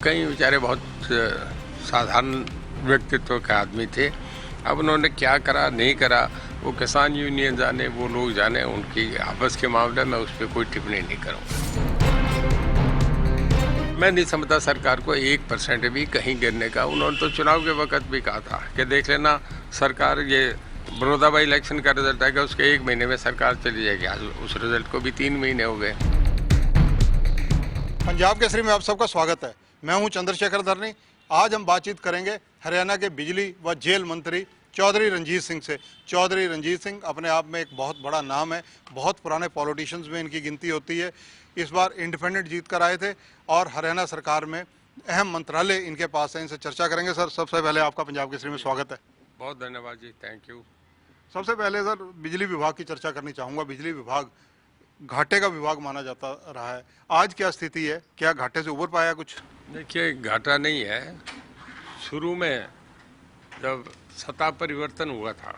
कई बेचारे बहुत साधारण व्यक्तित्व के आदमी थे। अब उन्होंने क्या करा नहीं करा वो किसान यूनियन जाने, वो लोग जाने, उनकी आपस के मामले में उस पर कोई टिप्पणी नहीं करूँगा। मैं नहीं समझता सरकार को 1% भी कहीं गिरने का। उन्होंने तो चुनाव के वक्त भी कहा था कि देख लेना सरकार, ये बड़ौदा इलेक्शन का रिजल्ट आएगा उसके 1 महीने में सरकार चली जाएगी। आज उस रिजल्ट को भी 3 महीने हो गए। पंजाब केसरी में आप सबका स्वागत है। मैं हूं चंद्रशेखर धरनी। आज हम बातचीत करेंगे हरियाणा के बिजली व जेल मंत्री चौधरी रणजीत सिंह से। चौधरी रणजीत सिंह अपने आप में एक बहुत बड़ा नाम है, बहुत पुराने पॉलिटिशियंस में इनकी गिनती होती है। इस बार इंडिपेंडेंट जीत कर आए थे और हरियाणा सरकार में अहम मंत्रालय इनके पास है। इनसे चर्चा करेंगे। सर, सबसे पहले आपका पंजाब केसरी में स्वागत है। बहुत धन्यवाद जी, थैंक यू। सबसे पहले सर, बिजली विभाग की चर्चा करनी चाहूँगा। बिजली विभाग घाटे का विभाग माना जाता रहा है, आज क्या स्थिति है? क्या घाटे से उबर पाया कुछ? देखिए, घाटा नहीं है। शुरू में जब सत्ता परिवर्तन हुआ था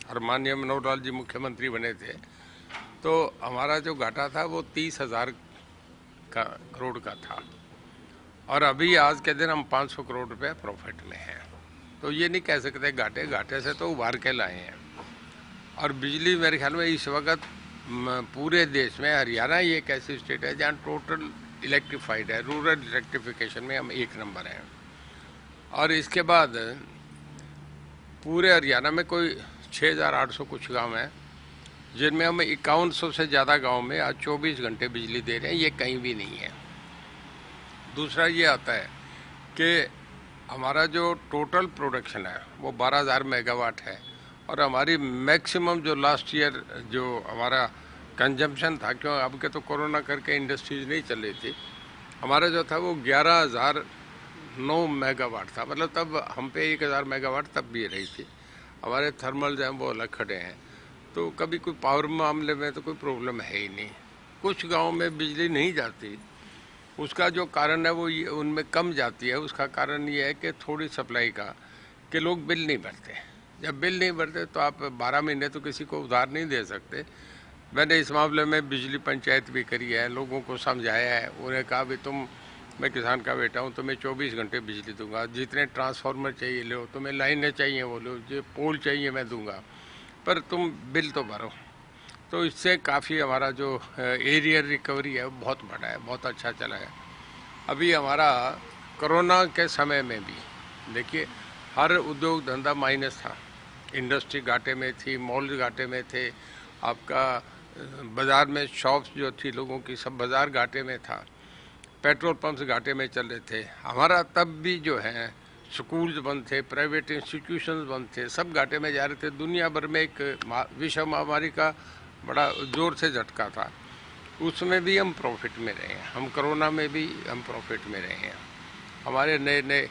और माननीय मनोहर लाल जी मुख्यमंत्री बने थे तो हमारा जो घाटा था वो 30,000 करोड़ का था और अभी आज के दिन हम 500 करोड़ रुपए प्रॉफिट में हैं। तो ये नहीं कह सकते घाटे से तो उभार के लाए हैं। और बिजली मेरे ख्याल में इस वक्त पूरे देश में हरियाणा ही एक ऐसी स्टेट है जहाँ टोटल इलेक्ट्रीफाइड है। रूरल इलेक्ट्रिफिकेशन में हम 1 नंबर हैं। और इसके बाद पूरे हरियाणा में कोई 6,800 कुछ गांव हैं जिनमें हम 5100 से ज़्यादा गांव में आज 24 घंटे बिजली दे रहे हैं। ये कहीं भी नहीं है। दूसरा ये आता है कि हमारा जो टोटल प्रोडक्शन है वो 12,000 मेगावाट है और हमारी मैक्सिमम जो लास्ट ईयर जो हमारा कंजम्पशन था, क्यों अब के तो कोरोना करके इंडस्ट्रीज नहीं चल रही थी, हमारा जो था वो 11,009 मेगावाट था। मतलब तब हम पे 1,000 मेगावाट तब भी रही थी। हमारे थर्मल जो हैं वो अलग खड़े हैं। तो कभी कोई पावर मामले में तो कोई प्रॉब्लम है ही नहीं। कुछ गाँव में बिजली नहीं जाती, उसका जो कारण है वो उनमें कम जाती है। उसका कारण ये है कि थोड़ी सप्लाई का कि लोग बिल नहीं भरते। जब बिल नहीं भरते तो आप 12 महीने तो किसी को उधार नहीं दे सकते। मैंने इस मामले में बिजली पंचायत भी करी है, लोगों को समझाया है। उन्हें कहा भी मैं किसान का बेटा हूँ, तुम्हें 24 घंटे बिजली दूंगा, जितने ट्रांसफार्मर चाहिए लो, तुम्हें लाइनें चाहिए वो लो, जो पोल चाहिए मैं दूंगा, पर तुम बिल तो भरो। तो इससे काफ़ी हमारा जो एरियर रिकवरी है वो बहुत बड़ा है, बहुत अच्छा चला है। अभी हमारा कोरोना के समय में भी देखिए हर उद्योग धंधा माइनस था। इंडस्ट्री घाटे में थी, मॉल घाटे में थे, आपका बाज़ार में शॉप्स जो थी लोगों की सब बाज़ार घाटे में था, पेट्रोल पंप्स घाटे में चल रहे थे। हमारा तब भी जो है स्कूल्स बंद थे, प्राइवेट इंस्टीट्यूशंस बंद थे, सब घाटे में जा रहे थे। दुनिया भर में एक विश्व महामारी का बड़ा ज़ोर से झटका था, उसमें भी हम प्रॉफिट में रहे हैं। हम कोरोना में भी हम प्रॉफिट में रहे हैं। हमारे नए नए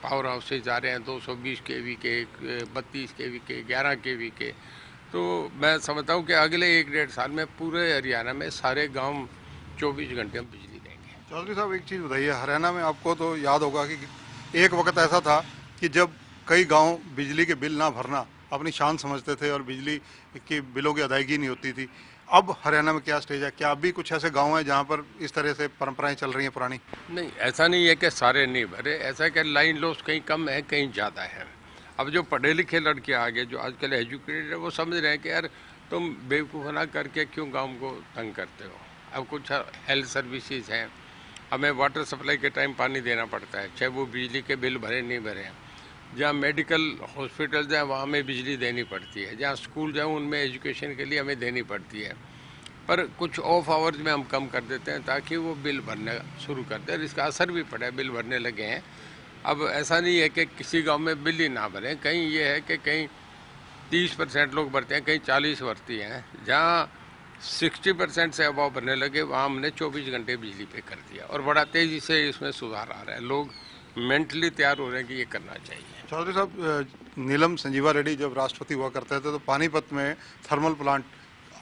पावर हाउसेज आ रहे हैं 220 kV के, 32 kV के, 11 kV के। तो मैं समझता हूँ कि अगले 1-1.5 साल में पूरे हरियाणा में सारे गांव 24 घंटे हम बिजली देंगे। चौधरी साहब, एक चीज़ बताइए, हरियाणा में आपको तो याद होगा कि एक वक्त ऐसा था कि जब कई गांव बिजली के बिल ना भरना अपनी शान समझते थे और बिजली की बिलों की अदायगी नहीं होती थी। अब हरियाणा में क्या स्टेज है? क्या अभी कुछ ऐसे गांव हैं जहां पर इस तरह से परंपराएं चल रही हैं पुरानी? नहीं, ऐसा नहीं है कि सारे नहीं भरे। ऐसा है कि लाइन लॉस कहीं कम है, कहीं ज़्यादा है। अब जो पढ़े लिखे लड़के आगे जो आजकल एजुकेटेड है वो समझ रहे हैं कि यार तुम बेवकूफ़ना करके क्यों गाँव को तंग करते हो। अब कुछ हेल्थ सर्विसेज हैं, हमें वाटर सप्लाई के टाइम पानी देना पड़ता है, चाहे वो बिजली के बिल भरे नहीं भरे हैं। जहाँ मेडिकल हॉस्पिटल्स हैं वहाँ हमें बिजली देनी पड़ती है, जहाँ स्कूल जाऊँ उनमें एजुकेशन के लिए हमें देनी पड़ती है। पर कुछ ऑफ आवर्स में हम कम कर देते हैं ताकि वो बिल भरना शुरू कर दें। इसका असर भी पड़ा है, बिल भरने लगे हैं। अब ऐसा नहीं है कि किसी गांव में बिल ही ना भरें, कहीं ये है कि कहीं 30% लोग भरते हैं, कहीं 40 भरती हैं। जहाँ 60% से अभाव भरने लगे वहाँ हमने 24 घंटे बिजली पे कर दिया और बड़ा तेज़ी से इसमें सुधार आ रहा है। लोग मेंटली तैयार हो रहे हैं कि ये करना चाहिए। चौधरी साहब, नीलम संजीवा रेड्डी जब राष्ट्रपति हुआ करते थे तो पानीपत में थर्मल प्लांट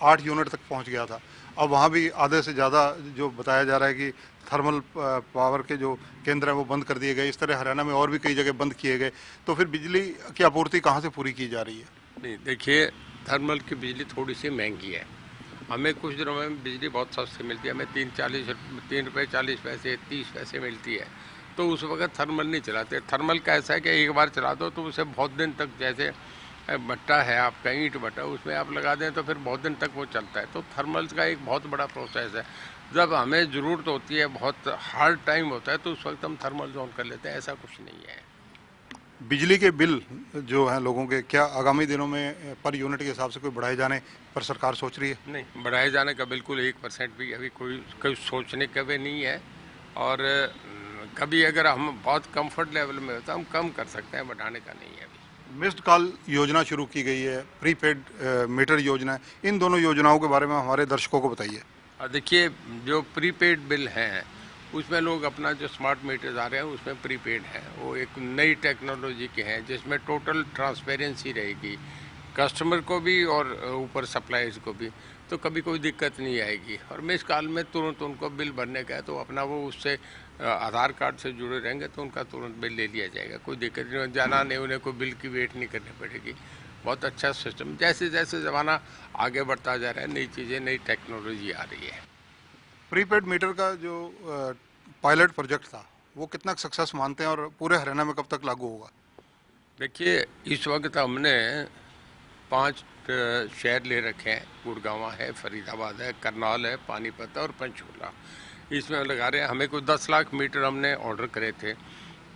8 यूनिट तक पहुंच गया था। अब वहाँ भी आधे से ज़्यादा जो बताया जा रहा है कि थर्मल पावर के जो केंद्र हैं वो बंद कर दिए गए। इस तरह हरियाणा में और भी कई जगह बंद किए गए। तो फिर बिजली की आपूर्ति कहाँ से पूरी की जा रही है? नहीं, देखिए, थर्मल की बिजली थोड़ी सी महंगी है। हमें कुछ दिनों में बिजली बहुत सस्ती मिलती है, हमें 3 रुपये 40 पैसे 30 पैसे मिलती है। तो उस वक्त थर्मल नहीं चलाते। थर्मल का ऐसा है कि एक बार चला दो तो उसे बहुत दिन तक, जैसे भट्टा है आपका, ईंट भट्टा, उसमें आप लगा दें तो फिर बहुत दिन तक वो चलता है। तो थर्मल्स का एक बहुत बड़ा प्रोसेस है। जब हमें ज़रूरत होती है, बहुत हार्ड टाइम होता है, तो उस वक्त हम थर्मल ऑन कर लेते हैं, ऐसा कुछ नहीं है। बिजली के बिल जो हैं लोगों के, क्या आगामी दिनों में पर यूनिट के हिसाब से कोई बढ़ाए जाने पर सरकार सोच रही है? नहीं, बढ़ाए जाने का बिल्कुल 1% भी अभी कोई कोई सोचने का भी नहीं है। और कभी अगर हम बहुत कंफर्ट लेवल में हो तो हम कम कर सकते हैं, बढ़ाने का नहीं है अभी। मिस्ड कॉल योजना शुरू की गई है, प्रीपेड मीटर योजना है, इन दोनों योजनाओं के बारे में हमारे दर्शकों को बताइए। और देखिए, जो प्रीपेड बिल हैं उसमें लोग अपना जो स्मार्ट मीटर्स आ रहे हैं उसमें प्रीपेड है, वो एक नई टेक्नोलॉजी के हैं जिसमें टोटल ट्रांसपेरेंसी रहेगी कस्टमर को भी और ऊपर सप्लायर्स को भी, तो कभी कोई दिक्कत नहीं आएगी। और मिस कॉल में तुरंत उनको बिल भरने का है तो अपना वो उससे आधार कार्ड से जुड़े रहेंगे तो उनका तुरंत बिल ले लिया जाएगा, कोई दिक्कत नहीं, जाना नहीं, उन्हें कोई बिल की वेट नहीं करनी पड़ेगी। बहुत अच्छा सिस्टम, जैसे जैसे ज़माना आगे बढ़ता जा रहा है, नई चीज़ें, नई टेक्नोलॉजी आ रही है। प्रीपेड मीटर का जो पायलट प्रोजेक्ट था वो कितना सक्सेस मानते हैं और पूरे हरियाणा में कब तक लागू होगा? देखिए, इस वक्त हमने 5 शहर ले रखे हैं, गुड़गांव है, फरीदाबाद है, करनाल है, पानीपत है और पंचकुला। इसमें लगा रहे हैं, हमें कोई 10 लाख मीटर हमने ऑर्डर करे थे,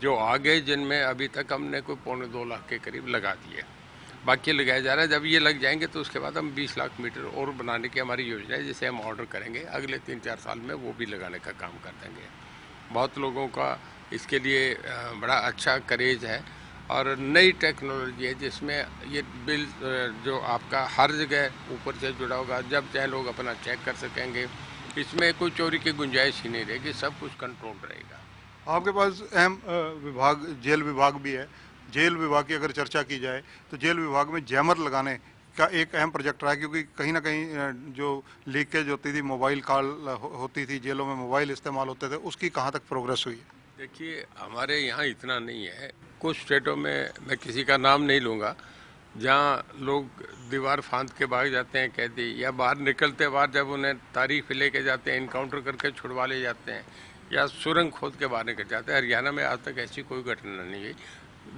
जो आगे जिनमें अभी तक हमने कोई 1.25 लाख के करीब लगा दिए, बाकी लगाया जा रहा है। जब ये लग जाएंगे तो उसके बाद हम 20 लाख मीटर और बनाने की हमारी योजना है, जिसे हम ऑर्डर करेंगे अगले 3-4 साल में, वो भी लगाने का काम कर देंगे। बहुत लोगों का इसके लिए बड़ा अच्छा करेज है और नई टेक्नोलॉजी है जिसमें ये बिल जो आपका हर जगह ऊपर से जुड़ा होगा, जब चाहे लोग अपना चेक कर सकेंगे, इसमें कोई चोरी की गुंजाइश ही नहीं रहेगी, सब कुछ कंट्रोल रहेगा। आपके पास अहम विभाग जेल विभाग भी है। जेल विभाग की अगर चर्चा की जाए तो जेल विभाग में जैमर लगाने का एक अहम प्रोजेक्ट रहा है, क्योंकि कहीं ना कहीं जो लीकेज होती थी, मोबाइल कॉल होती थी, जेलों में मोबाइल इस्तेमाल होते थे, उसकी कहाँ तक प्रोग्रेस हुई है? देखिए, हमारे यहाँ इतना नहीं है, कुछ स्टेटों में, मैं किसी का नाम नहीं लूँगा, जहाँ लोग दीवार फांद के भाग जाते हैं कैदी, या बाहर निकलते बाहर जब उन्हें तारीफ लेके जाते हैं, इनकाउंटर करके छुड़वा ले जाते हैं, या सुरंग खोद के बाहर निकल जाते हैं। हरियाणा में आज तक ऐसी कोई घटना नहीं हुई।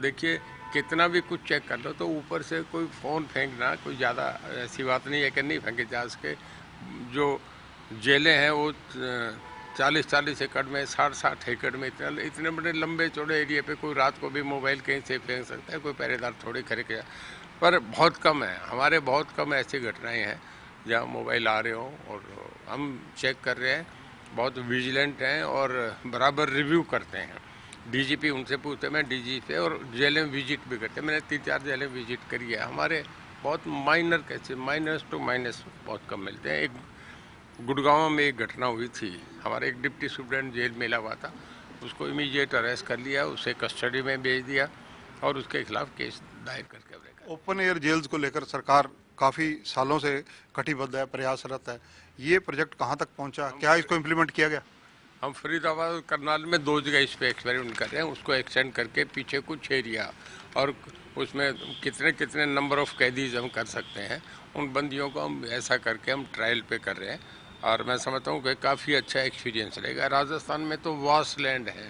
देखिए, कितना भी कुछ चेक कर लो तो ऊपर से कोई फ़ोन फेंकना कोई ज़्यादा ऐसी बात नहीं है कि नहीं फेंके जा सके। जो जेलें हैं वो 40-40 एकड़ में, 60-60 एकड़ में, इतने बड़े लंबे चौड़े एरिया पे कोई रात को भी मोबाइल कहीं से फेंक सकता है, कोई पहरेदार थोड़े खड़े किया। पर बहुत कम है, हमारे बहुत कम ऐसी घटनाएं हैं जहाँ मोबाइल आ रहे हों, और हम चेक कर रहे हैं, बहुत विजिलेंट हैं और बराबर रिव्यू करते हैं। डीजीपी उनसे पूछते हैं, मैं डीजी से, और जेलें विजिट भी करते हैं, मैंने 3-4 जेलें विजिट करी है। हमारे बहुत minor cases, minus two minus बहुत कम मिलते हैं। एक गुड़गांव में एक घटना हुई थी, हमारे एक डिप्टी सुप्रिटेंडेंट जेल में लगा था, उसको इमीडिएट अरेस्ट कर लिया, उसे कस्टडी में भेज दिया और उसके खिलाफ केस दायर करके रखा। ओपन एयर जेल्स को लेकर सरकार काफ़ी सालों से कटिबद्ध है, प्रयासरत है। ये प्रोजेक्ट कहाँ तक पहुँचा, क्या इसको इम्प्लीमेंट किया गया? हम फरीदाबाद और करनाल में 2 जगह इस पर एक्सपेरिमेंट कर रहे हैं, उसको एक्सटेंड करके पीछे कुछ एरिया, और उसमें कितने कितने नंबर ऑफ कैदीज हम कर सकते हैं, उन बंदियों को हम ऐसा करके हम ट्रायल पे कर रहे हैं। और मैं समझता हूँ कि काफ़ी अच्छा एक्सपीरियंस रहेगा। राजस्थान में तो वास्ट लैंड है,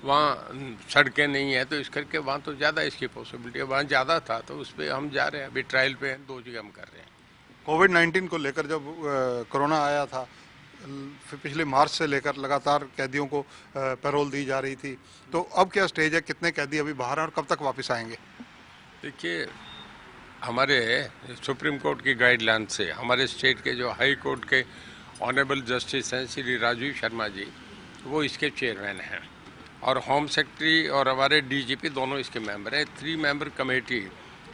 वहाँ सड़कें नहीं है, तो इस करके वहाँ तो ज़्यादा इसकी पॉसिबिलिटी है, वहाँ ज़्यादा था, तो उस पर हम जा रहे हैं, अभी ट्रायल पे 2 जगह हम कर रहे हैं। कोविड-19 को लेकर जब कोरोना आया था, फिर पिछले मार्च से लेकर लगातार कैदियों को पैरोल दी जा रही थी, तो अब क्या स्टेज है, कितने कैदी अभी बाहर हैं और कब तक वापस आएंगे? देखिए, हमारे सुप्रीम कोर्ट की गाइडलाइन से हमारे स्टेट के जो हाई कोर्ट के ऑनरेबल जस्टिस हैं श्री राजीव शर्मा जी, वो इसके चेयरमैन हैं, और होम सेक्रेटरी और हमारे डीजीपी दोनों इसके मेंबर हैं। 3 मेंबर कमेटी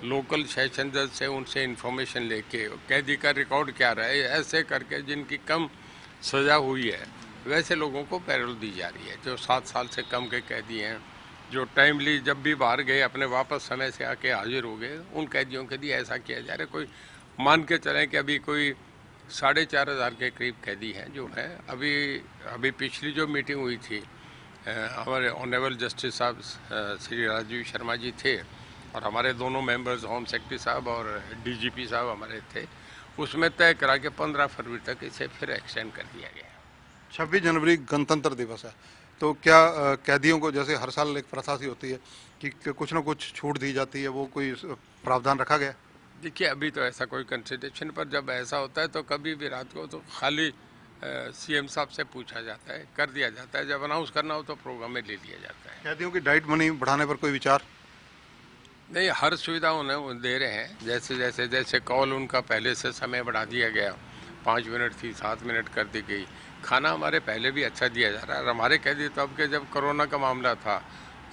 लोकल सेशन जज से उनसे इन्फॉर्मेशन लेके कैदी का रिकॉर्ड क्या रहा है, ऐसे करके जिनकी कम सज़ा हुई है वैसे लोगों को पैरोल दी जा रही है। जो 7 साल से कम के कैदी हैं, जो टाइमली जब भी बाहर गए अपने वापस समय से आके हाजिर हो गए, उन कैदियों के लिए ऐसा किया जा रहा है। कोई मान के चलें कि अभी कोई 4,500 के करीब कैदी हैं जो हैं। अभी पिछली जो मीटिंग हुई थी, हमारे ऑनरेबल जस्टिस साहब श्री राजीव शर्मा जी थे, और हमारे दोनों मेंबर्स होम सेक्रेटरी साहब और डीजीपी साहब हमारे थे, उसमें तय करा के 15 फरवरी तक इसे फिर एक्सटेंड कर दिया गया। 26 जनवरी गणतंत्र दिवस है, तो क्या कैदियों को जैसे हर साल एक प्रथा सी होती है कि कुछ ना कुछ छूट दी जाती है, वो कोई प्रावधान रखा गया? देखिए अभी तो ऐसा कोई कंसिडरेशन, पर जब ऐसा होता है तो कभी भी रात को तो खाली सीएम साहब से पूछा जाता है, कर दिया जाता है। जब अनाउंस करना हो तो प्रोग्राम में ले लिया जाता है। कैदियों की डाइट मनी बढ़ाने पर कोई विचार? नहीं, हर सुविधा उन्हें वो दे रहे हैं। जैसे जैसे जैसे कॉल उनका पहले से समय बढ़ा दिया गया, 5 मिनट थी 7 मिनट कर दी गई। खाना हमारे पहले भी अच्छा दिया जा रहा है। और हमारे कैदी तो अब के जब कोरोना का मामला था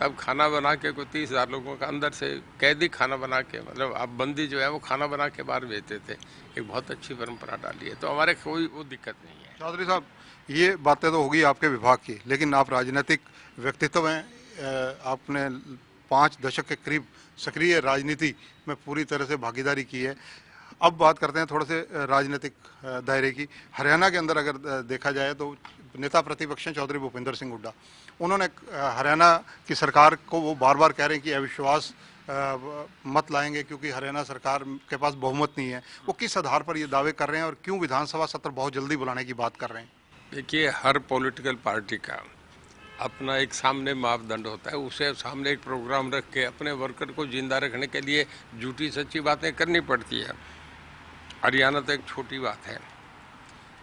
तब खाना बना के कोई 30,000 लोगों का अंदर से कैदी खाना बना के, मतलब अब बंदी जो है वो खाना बना के बाहर भेजते थे। एक बहुत अच्छी परंपरा डाली है, तो हमारे कोई वो दिक्कत नहीं है। चौधरी साहब, ये बातें तो होगी आपके विभाग की, लेकिन आप राजनीतिक व्यक्तित्व हैं। आपने 5 दशक के करीब सक्रिय राजनीति में पूरी तरह से भागीदारी की है। अब बात करते हैं थोड़े से राजनीतिक दायरे की। हरियाणा के अंदर अगर देखा जाए तो नेता प्रतिपक्ष हैं चौधरी भूपेंद्र सिंह हुड्डा। उन्होंने हरियाणा की सरकार को वो बार बार कह रहे हैं कि अविश्वास मत लाएंगे क्योंकि हरियाणा सरकार के पास बहुमत नहीं है। वो किस आधार पर ये दावे कर रहे हैं और क्यों विधानसभा सत्र बहुत जल्दी बुलाने की बात कर रहे हैं? देखिए, हर पॉलिटिकल पार्टी का अपना एक सामने मापदंड होता है। उसे सामने एक प्रोग्राम रख के अपने वर्कर को जिंदा रखने के लिए झूठी सच्ची बातें करनी पड़ती है। हरियाणा तो एक छोटी बात है।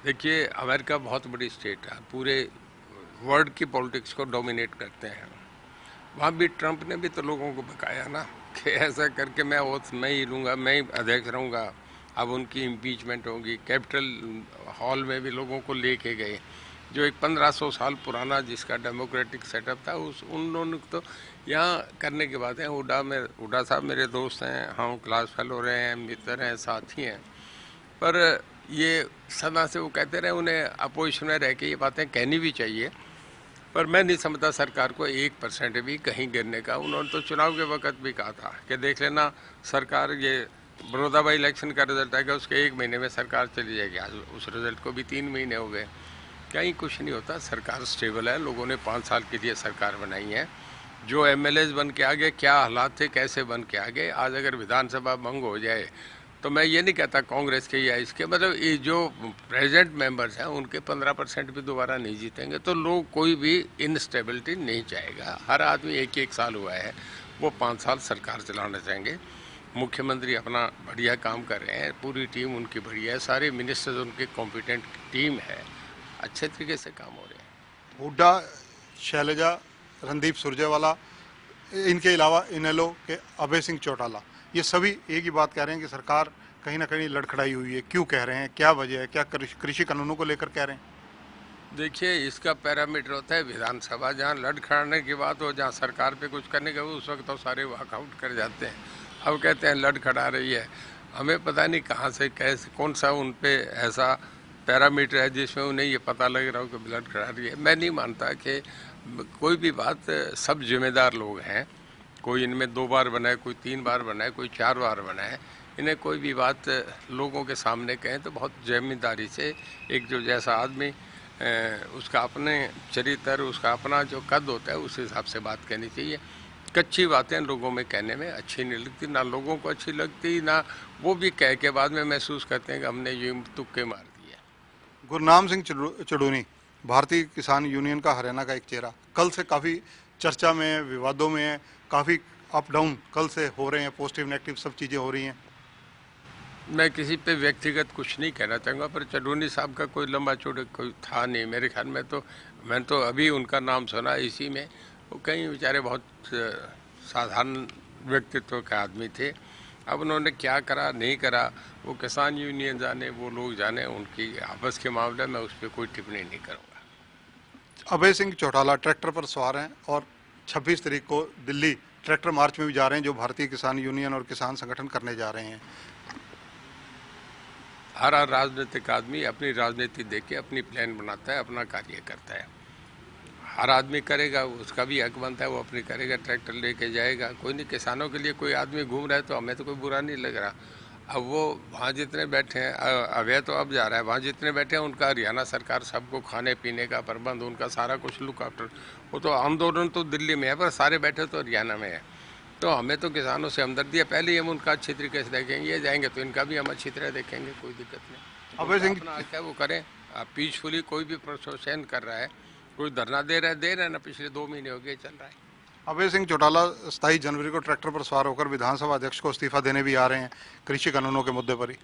देखिए, अमेरिका बहुत बड़ी स्टेट है, पूरे वर्ल्ड की पॉलिटिक्स को डोमिनेट करते हैं। वहाँ भी ट्रंप ने भी तो लोगों को बकाया ना कि ऐसा करके मैं ओथ मैं ही लूँगा, मैं ही अध्यक्ष रहूँगा। अब उनकी इम्पीचमेंट होगी। कैपिटल हॉल में भी लोगों को लेके गए, जो एक 1500 साल पुराना जिसका डेमोक्रेटिक सेटअप था, उन लोगों तो यहाँ करने की बात है। हुड्डा साहब मेरे दोस्त हैं, हम क्लास फेलो रहे हैं, मित्र हैं, साथी हैं। पर ये सदा से वो कहते रहे, उन्हें अपोजिशन में रह के ये बातें कहनी भी चाहिए। पर मैं नहीं समझता सरकार को 1% भी कहीं गिरने का। उन्होंने तो चुनाव के वक्त भी कहा था कि देख लेना सरकार, ये बड़ौदा बाई इलेक्शन का रिजल्ट आएगा उसके 1 महीने में सरकार चली जाएगी। आज उस रिजल्ट को भी 3 महीने हो गए। कहीं कुछ नहीं होता। सरकार स्टेबल है। लोगों ने 5 साल के लिए सरकार बनाई है। जो एमएलएज बन के आ गए, क्या हालात थे, कैसे बन के आ गए। आज अगर विधानसभा भंग हो जाए तो मैं ये नहीं कहता कांग्रेस के या इसके, मतलब ये जो प्रेजेंट मेंबर्स हैं उनके 15% भी दोबारा नहीं जीतेंगे तो लोग कोई भी इनस्टेबिलिटी नहीं चाहेगा। हर आदमी एक साल हुआ है, वो 5 साल सरकार चलाना चाहेंगे। मुख्यमंत्री अपना बढ़िया काम कर रहे हैं, पूरी टीम उनकी बढ़िया है, सारे मिनिस्टर्स उनके कॉम्पिटेंट टीम है, अच्छे तरीके से काम हो रहे हैं। हुड्डा, शैलजा, रणदीप सुरजेवाला, इनके अलावा इनेलो के अभय सिंह चौटाला, ये सभी एक ही बात कह रहे हैं कि सरकार कहीं ना कहीं लड़खड़ाई हुई है। क्यों कह रहे हैं, क्या वजह है, क्या कृषि कानूनों को लेकर कह रहे हैं? देखिए, इसका पैरामीटर होता है विधानसभा। जहाँ लड़खड़ाने की बात हो, जहाँ सरकार पे कुछ करने का, उस वक्त तो सारे वॉकआउट कर जाते हैं। अब कहते हैं लड़खड़ा रही है। हमें पता नहीं कहाँ से कैसे कौन सा उन पे ऐसा पैरामीटर है जिसमें उन्हें ये पता लग रहा हो कि लड़खड़ा रही है। मैं नहीं मानता कि कोई भी बात, सब जिम्मेदार लोग हैं। कोई इनमें 2 बार बनाए, कोई 3 बार बनाए, कोई 4 बार बनाए। इन्हें कोई भी बात लोगों के सामने कहें तो बहुत जिम्मेदारी से, एक जो जैसा आदमी उसका अपने चरित्र, उसका अपना जो कद होता है उस हिसाब से बात कहनी चाहिए। कच्ची बातें लोगों में कहने में अच्छी नहीं लगती, ना लोगों को अच्छी लगती, ना वो भी कह के बाद में महसूस करते हैं कि हमने ये तुक्के मार दिए। गुरनाम सिंह चड़ूनी, भारतीय किसान यूनियन का हरियाणा का एक चेहरा, कल से काफ़ी चर्चा में है, विवादों में है, काफ़ी अप डाउन कल से हो रहे हैं, पॉजिटिव नेगेटिव सब चीज़ें हो रही हैं। मैं किसी पे व्यक्तिगत कुछ नहीं कहना चाहूँगा, पर चडूनी साहब का कोई लंबा चौड़ा कोई था नहीं मेरे ख्याल में। तो मैंने तो अभी उनका नाम सुना इसी में। वो कहीं बेचारे बहुत साधारण व्यक्तित्व के आदमी थे। अब उन्होंने क्या करा नहीं करा वो किसान यूनियन जाने, वो लोग जाने, उनकी आपस के मामले में उस पर कोई टिप्पणी नहीं करूँगा। अभय सिंह चौटाला ट्रैक्टर पर सवार हैं और 26 तारीख को दिल्ली ट्रैक्टर मार्च में भी जा रहे हैं, जो भारतीय किसान यूनियन और किसान संगठन करने जा रहे हैं। हर राजनीतिक आदमी अपनी राजनीति देख के अपनी प्लान बनाता है, अपना कार्य करता है। हर आदमी करेगा, उसका भी हक बनता है, वो अपनी करेगा, ट्रैक्टर लेके जाएगा। कोई नहीं, किसानों के लिए कोई आदमी घूम रहा है तो हमें तो कोई बुरा नहीं लग रहा। अब वो वहाँ जितने बैठे हैं, अभय तो अब जा रहा है, वहाँ जितने बैठे हैं उनका हरियाणा सरकार सबको खाने पीने का प्रबंध, उनका सारा कुछ लुक आफ्टर। वो तो आंदोलन तो दिल्ली में है पर सारे बैठे तो हरियाणा में है। तो हमें तो किसानों से हमदर्दी है, पहले ही हम उनका अच्छी तरीके से देखेंगे। ये जाएंगे तो इनका भी हम अच्छी तरह देखेंगे, कोई दिक्कत नहीं। अभय सिंह अपना क्या वो करें, पीसफुली कोई भी प्रोसेशन कर रहा है, कोई धरना दे रहे हैं ना, पिछले 2 महीने हो गए चल रहा है। अभय सिंह चौटाला 27 जनवरी को ट्रैक्टर पर सवार होकर विधानसभा अध्यक्ष को इस्तीफा देने भी आ रहे हैं कृषि कानूनों के मुद्दे पर ही।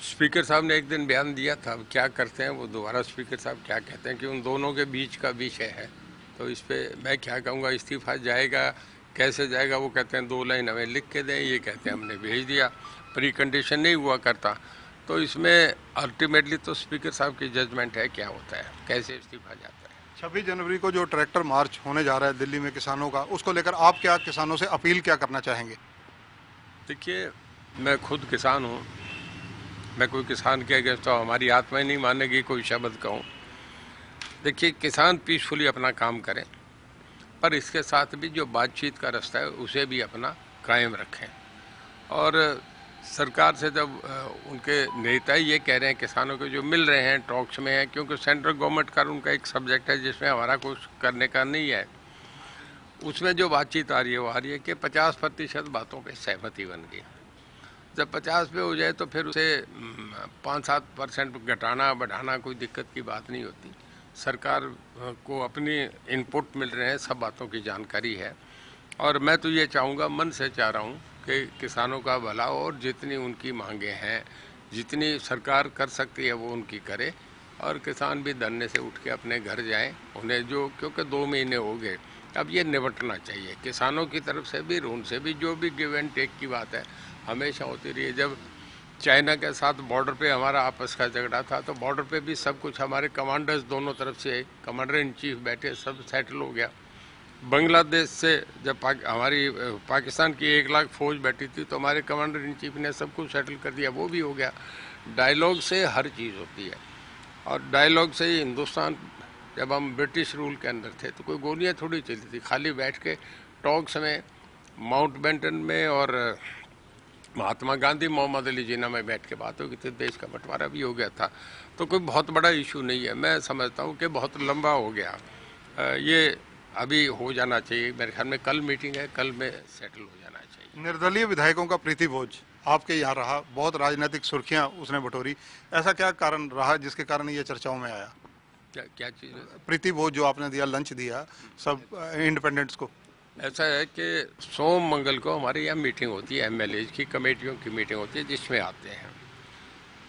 स्पीकर साहब ने एक दिन बयान दिया था, अब क्या करते हैं वो दोबारा स्पीकर साहब क्या कहते हैं कि उन दोनों के बीच का विषय है, तो इस पे मैं क्या कहूँगा। इस्तीफा जाएगा कैसे जाएगा, वो कहते हैं 2 लाइन हमें लिख के दें, ये कहते हैं हमने भेज दिया, प्री कंडीशन नहीं हुआ करता। तो इसमें अल्टीमेटली तो स्पीकर साहब की जजमेंट है क्या होता है, कैसे इस्तीफा जाता है। 26 जनवरी को जो ट्रैक्टर मार्च होने जा रहा है दिल्ली में किसानों का, उसको लेकर आप क्या किसानों से अपील क्या करना चाहेंगे? देखिए, मैं खुद किसान हूँ, मैं कोई किसान के अगेंस्ट तो हमारी आत्मा ही नहीं मानेगी कोई शब्द कहूँ। देखिए, किसान पीसफुली अपना काम करें, पर इसके साथ भी जो बातचीत का रास्ता है उसे भी अपना कायम रखें। और सरकार से जब उनके नेता ही ये कह रहे हैं, किसानों के जो मिल रहे हैं टॉक्स में हैं, क्योंकि सेंट्रल गवर्नमेंट का उनका एक सब्जेक्ट है जिसमें हमारा कुछ करने का नहीं है, उसमें जो बातचीत आ रही है वो आ रही है कि 50% बातों पे सहमति बन गई। जब 50 पे हो जाए तो फिर उसे 5-7% घटाना बढ़ाना कोई दिक्कत की बात नहीं होती। सरकार को अपनी इनपुट मिल रहे हैं, सब बातों की जानकारी है, और मैं तो ये चाहूँगा, मन से चाह रहा हूँ कि किसानों का भला हो और जितनी उनकी मांगे हैं, जितनी सरकार कर सकती है वो उनकी करे, और किसान भी धरने से उठ के अपने घर जाएं। उन्हें जो, क्योंकि 2 महीने हो गए, अब ये निपटना चाहिए किसानों की तरफ से भी, उनसे भी। जो भी गिव एंड टेक की बात है हमेशा होती रही है। जब चाइना के साथ बॉर्डर पे हमारा आपस का झगड़ा था तो बॉर्डर पे भी सब कुछ हमारे कमांडर्स दोनों तरफ से, कमांडर इन चीफ बैठे, सब सेटल हो गया। बांग्लादेश से जब हमारी पाकिस्तान की 1 लाख फौज बैठी थी तो हमारे कमांडर इन चीफ ने सब कुछ सेटल कर दिया, वो भी हो गया। डायलॉग से हर चीज़ होती है, और डायलॉग से ही हिंदुस्तान, जब हम ब्रिटिश रूल के अंदर थे तो कोई गोलियाँ थोड़ी चलती थी, खाली बैठ के टॉक्स में माउंटबेटन में और महात्मा गांधी, मोहम्मद अली जिन्ना में बैठ के बात होगी थी, देश का बंटवारा भी हो गया था। तो कोई बहुत बड़ा इशू नहीं है। मैं समझता हूँ कि बहुत लंबा हो गया, ये अभी हो जाना चाहिए। मेरे ख्याल में कल मीटिंग है, कल में सेटल हो जाना चाहिए। निर्दलीय विधायकों का प्रीति भोज आपके यहाँ रहा, बहुत राजनीतिक सुर्खियां उसने बटोरी, ऐसा क्या कारण रहा जिसके कारण ये चर्चाओं में आया? क्या चीज़ है? प्रीति भोज जो आपने दिया, लंच दिया सब इंडिपेंडेंट्स को। ऐसा है कि सोम मंगल को हमारे यहाँ मीटिंग होती है, MLA की कमेटियों की मीटिंग होती है जिसमें आते हैं,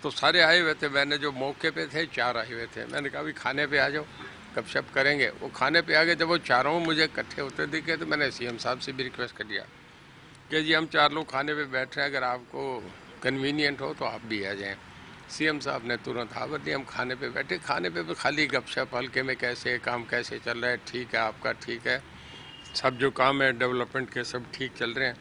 तो सारे आए हुए थे। मैंने जो मौके पे थे 4 आए हुए थे, मैंने कहा भी खाने पे आ जाओ, गपशप करेंगे। वो खाने पे आ गए। जब वो चारों मुझे इकट्ठे होते दिखे तो मैंने CM साहब से भी रिक्वेस्ट कर दिया कि जी हम 4 लोग खाने पे बैठ रहे हैं, अगर आपको कन्वीनियंट हो तो आप भी आ जाएं। CM साहब ने तुरंत हाँ भर दिया। हम खाने पे बैठे, खाने पे भी खाली गपशप, हल्के में कैसे काम कैसे चल रहा है, ठीक है आपका, ठीक है, सब जो काम है डेवलपमेंट के सब ठीक चल रहे हैं,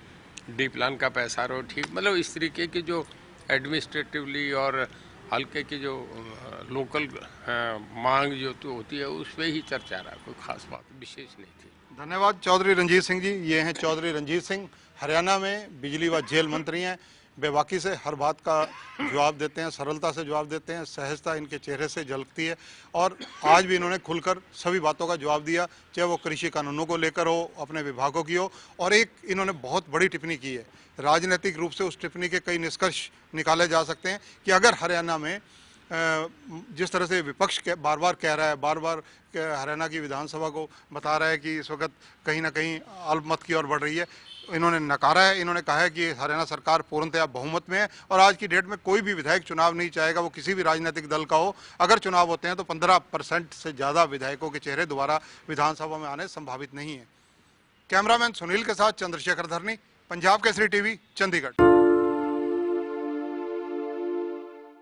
डी प्लान का पैसा रो ठीक, मतलब इस तरीके की जो एडमिनिस्ट्रेटिवली और हल्के की जो लोकल मांग जो तो होती है उस पर ही चर्चा रहा, कोई खास बात विशेष नहीं थी। धन्यवाद चौधरी रंजीत सिंह जी। ये हैं चौधरी रंजीत सिंह, हरियाणा में बिजली व जेल मंत्री हैं। बेबाकी से हर बात का जवाब देते हैं, सरलता से जवाब देते हैं, सहजता इनके चेहरे से झलकती है, और आज भी इन्होंने खुलकर सभी बातों का जवाब दिया, चाहे वो कृषि कानूनों को लेकर हो, अपने विभागों की हो। और एक इन्होंने बहुत बड़ी टिप्पणी की है, राजनीतिक रूप से उस टिप्पणी के कई निष्कर्ष निकाले जा सकते हैं कि अगर हरियाणा में जिस तरह से विपक्ष बार बार कह रहा है, बार बार हरियाणा की विधानसभा को बता रहा है कि इस वक्त कहीं ना कहीं अल्पमत की ओर बढ़ रही है, इन्होंने नकारा है। इन्होंने कहा है कि हरियाणा सरकार पूर्णतया बहुमत में है, और आज की डेट में कोई भी विधायक चुनाव नहीं चाहेगा, वो किसी भी राजनीतिक दल का हो। अगर चुनाव होते हैं तो 15% से ज़्यादा विधायकों के चेहरे दोबारा विधानसभा में आने संभावित नहीं है। कैमरामैन सुनील के साथ चंद्रशेखर धरनी, पंजाब केसरी TV, चंडीगढ़।